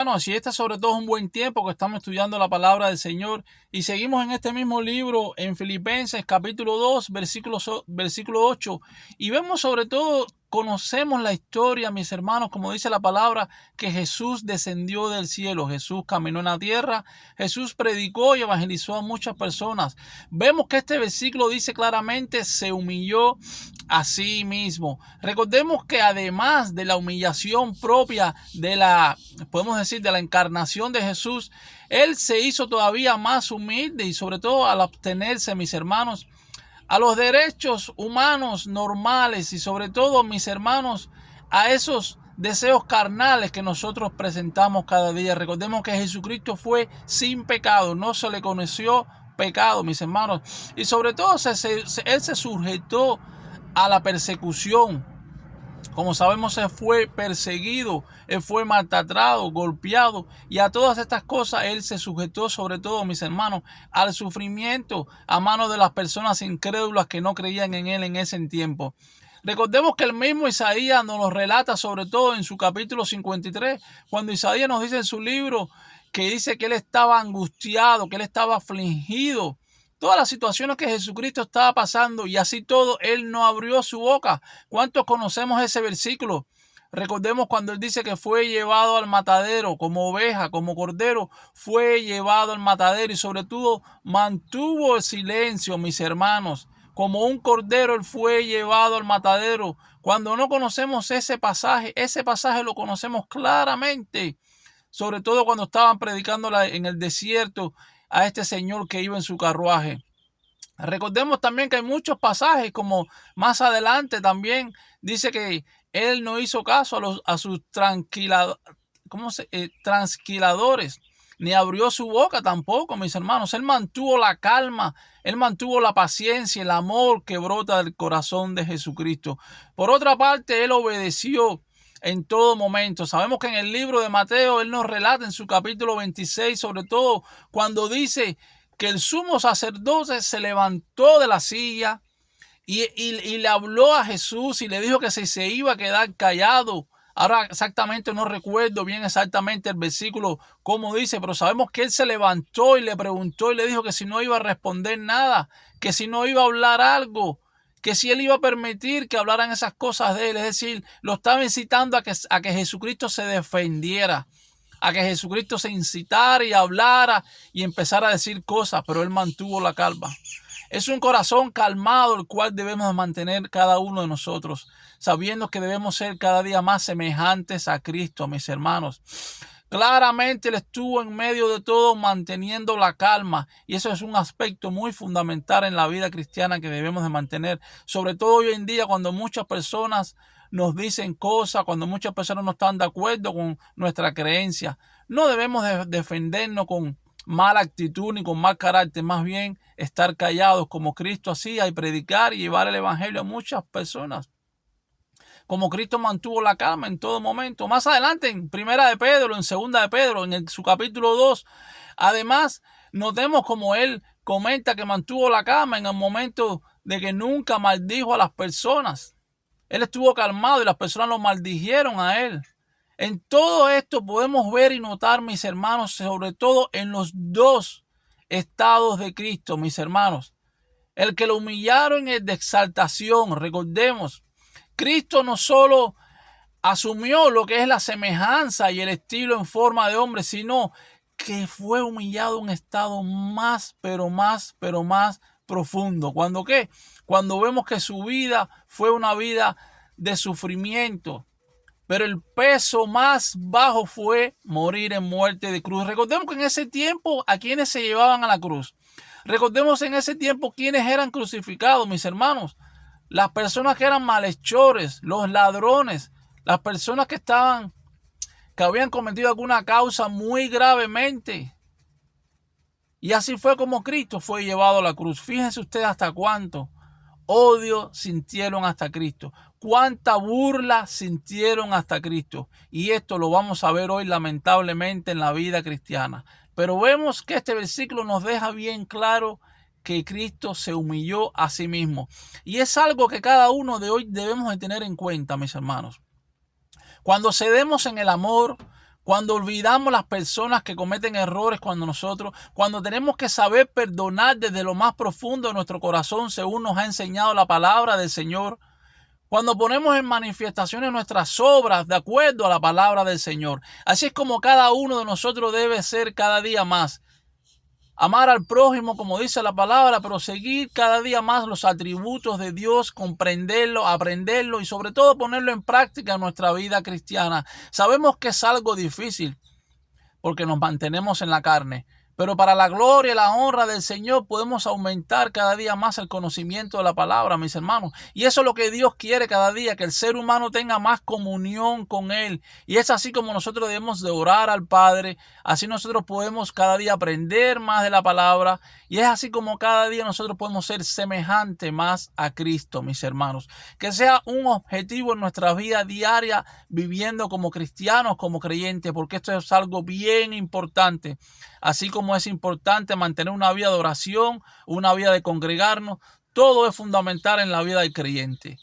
Bueno, así está sobre todo un buen tiempo que estamos estudiando la palabra del Señor y seguimos en este mismo libro en Filipenses capítulo 2 versículo 8 y vemos sobre todo, conocemos la historia, mis hermanos, como dice la palabra, que Jesús descendió del cielo, Jesús caminó en la tierra, Jesús predicó y evangelizó a muchas personas. Vemos que este versículo dice claramente, se humilló a sí mismo. Recordemos que además de la humillación propia podemos decir, de la encarnación de Jesús, Él se hizo todavía más humilde y sobre todo al abstenerse, mis hermanos, a los derechos humanos normales y sobre todo, mis hermanos, a esos deseos carnales que nosotros presentamos cada día. Recordemos que Jesucristo fue sin pecado, no se le conoció pecado, mis hermanos, y sobre todo Él se sujetó a la persecución. Como sabemos, Él fue perseguido, Él fue maltratado, golpeado, y a todas estas cosas Él se sujetó, sobre todo, mis hermanos, al sufrimiento a manos de las personas incrédulas que no creían en Él en ese tiempo. Recordemos que el mismo Isaías nos lo relata, sobre todo en su capítulo 53, cuando Isaías nos dice en su libro que dice que Él estaba angustiado, que Él estaba afligido. Todas las situaciones que Jesucristo estaba pasando y así todo, Él no abrió su boca. ¿Cuántos conocemos ese versículo? Recordemos cuando Él dice que fue llevado al matadero como oveja, como cordero, fue llevado al matadero y sobre todo mantuvo el silencio, mis hermanos. Como un cordero Él fue llevado al matadero. Cuando no conocemos ese pasaje lo conocemos claramente. Sobre todo cuando estaban predicando en el desierto a este señor que iba en su carruaje. Recordemos también que hay muchos pasajes, como más adelante también dice que Él no hizo caso a sus transquiladores, ni abrió su boca tampoco, mis hermanos. Él mantuvo la calma, Él mantuvo la paciencia, el amor que brota del corazón de Jesucristo. Por otra parte, Él obedeció en todo momento. Sabemos que en el libro de Mateo Él nos relata en su capítulo 26, sobre todo cuando dice que el sumo sacerdote se levantó de la silla y le habló a Jesús y le dijo que si se iba a quedar callado. Ahora exactamente no recuerdo bien exactamente el versículo cómo dice, pero sabemos que Él se levantó y le preguntó y le dijo que si no iba a responder nada, que si no iba a hablar algo, que si Él iba a permitir que hablaran esas cosas de Él. Es decir, lo estaba incitando a que Jesucristo se defendiera, a que Jesucristo se incitara y hablara y empezara a decir cosas, pero Él mantuvo la calma. Es un corazón calmado el cual debemos mantener cada uno de nosotros, sabiendo que debemos ser cada día más semejantes a Cristo, mis hermanos. Claramente Él estuvo en medio de todo manteniendo la calma, y eso es un aspecto muy fundamental en la vida cristiana que debemos de mantener, sobre todo hoy en día cuando muchas personas nos dicen cosas, cuando muchas personas no están de acuerdo con nuestra creencia. No debemos de defendernos con mala actitud ni con mal carácter, más bien estar callados como Cristo hacía y predicar y llevar el evangelio a muchas personas. Como Cristo mantuvo la calma en todo momento. Más adelante, en Primera de Pedro, en Segunda de Pedro, su capítulo 2, además, notemos como Él comenta que mantuvo la calma en el momento de que nunca maldijo a las personas. Él estuvo calmado y las personas lo maldijeron a Él. En todo esto podemos ver y notar, mis hermanos, sobre todo en los dos estados de Cristo, mis hermanos. El que lo humillaron es de exaltación. Recordemos, Cristo no solo asumió lo que es la semejanza y el estilo en forma de hombre, sino que fue humillado en un estado más profundo. ¿Cuándo qué? Cuando vemos que su vida fue una vida de sufrimiento, pero el peso más bajo fue morir en muerte de cruz. Recordemos que en ese tiempo, ¿a quienes se llevaban a la cruz? Recordemos en ese tiempo quiénes eran crucificados, mis hermanos. Las personas que eran malhechores, los ladrones, las personas que habían cometido alguna causa muy gravemente. Y así fue como Cristo fue llevado a la cruz. Fíjense ustedes hasta cuánto odio sintieron hasta Cristo. Cuánta burla sintieron hasta Cristo. Y esto lo vamos a ver hoy lamentablemente en la vida cristiana. Pero vemos que este versículo nos deja bien claro que Cristo se humilló a sí mismo. Y es algo que cada uno de hoy debemos de tener en cuenta, mis hermanos. Cuando cedemos en el amor, Cuando olvidamos las personas que cometen errores, cuando tenemos que saber perdonar desde lo más profundo de nuestro corazón, según nos ha enseñado la palabra del Señor. Cuando ponemos en manifestaciones nuestras obras de acuerdo a la palabra del Señor. Así es como cada uno de nosotros debe ser cada día más. Amar al prójimo, como dice la palabra, pero seguir cada día más los atributos de Dios, comprenderlo, aprenderlo y sobre todo ponerlo en práctica en nuestra vida cristiana. Sabemos que es algo difícil porque nos mantenemos en la carne. Pero para la gloria y la honra del Señor podemos aumentar cada día más el conocimiento de la palabra, mis hermanos. Y eso es lo que Dios quiere cada día, que el ser humano tenga más comunión con Él. Y es así como nosotros debemos de orar al Padre. Así nosotros podemos cada día aprender más de la palabra. Y es así como cada día nosotros podemos ser semejante más a Cristo, mis hermanos. Que sea un objetivo en nuestra vida diaria viviendo como cristianos, como creyentes, porque esto es algo bien importante. Así como es importante mantener una vida de oración, una vida de congregarnos, todo es fundamental en la vida del creyente.